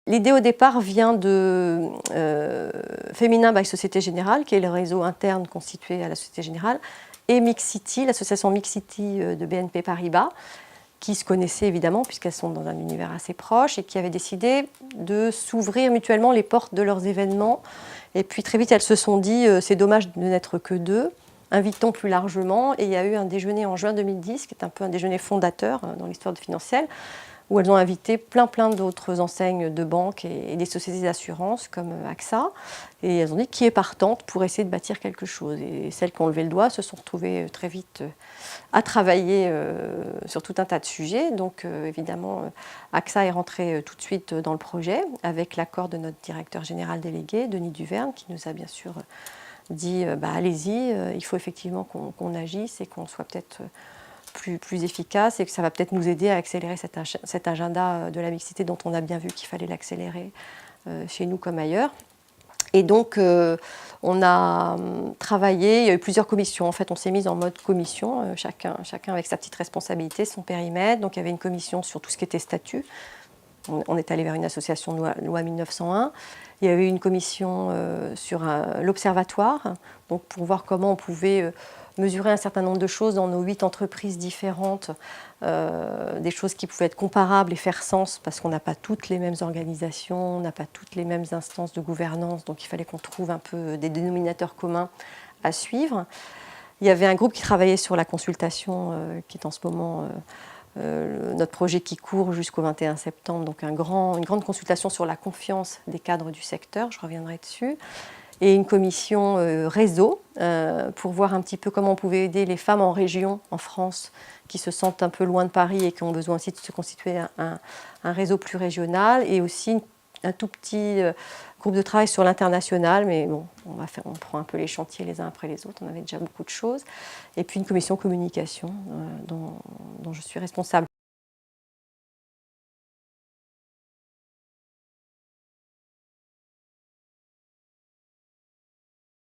L'idée au départ vient de Féminin by Société Générale, qui est le réseau interne constitué à la Société Générale, et Mixity, l'association Mixity de BNP Paribas, qui se connaissaient évidemment puisqu'elles sont dans un univers assez proche et qui avaient décidé de s'ouvrir mutuellement les portes de leurs événements. Et puis très vite, elles se sont dit c'est dommage de n'être que deux, invitons plus largement. Et il y a eu un déjeuner en juin 2010, qui est un peu un déjeuner fondateur dans l'histoire de Financiel, où elles ont invité plein d'autres enseignes de banques et des sociétés d'assurance comme AXA. Et elles ont dit qui est partante pour essayer de bâtir quelque chose. Et celles qui ont levé le doigt se sont retrouvées très vite à travailler sur tout un tas de sujets. Donc évidemment, AXA est rentré tout de suite dans le projet avec l'accord de notre directeur général délégué, Denis Duverne, qui nous a bien sûr dit allez-y, il faut effectivement qu'on agisse et qu'on soit peut-être plus efficace et que ça va peut-être nous aider à accélérer cet agenda de la mixité dont on a bien vu qu'il fallait l'accélérer chez nous comme ailleurs. Et donc, on a travaillé, il y a eu plusieurs commissions. En fait, on s'est mis en mode commission, chacun avec sa petite responsabilité, son périmètre. Donc, il y avait une commission sur tout ce qui était statut. On est allé vers une association loi 1901. Il y avait une commission sur l'observatoire, donc pour voir comment on pouvait mesurer un certain nombre de choses dans nos 8 entreprises différentes, des choses qui pouvaient être comparables et faire sens, parce qu'on n'a pas toutes les mêmes organisations, on n'a pas toutes les mêmes instances de gouvernance, donc il fallait qu'on trouve un peu des dénominateurs communs à suivre. Il y avait un groupe qui travaillait sur la consultation, qui est en ce moment notre projet qui court jusqu'au 21 septembre, donc une grande consultation sur la confiance des cadres du secteur, je reviendrai dessus. Et une commission réseau pour voir un petit peu comment on pouvait aider les femmes en région, en France, qui se sentent un peu loin de Paris et qui ont besoin aussi de se constituer un réseau plus régional, et aussi un tout petit groupe de travail sur l'international, mais bon, on prend un peu les chantiers les uns après les autres, on avait déjà beaucoup de choses. Et puis une commission communication dont je suis responsable.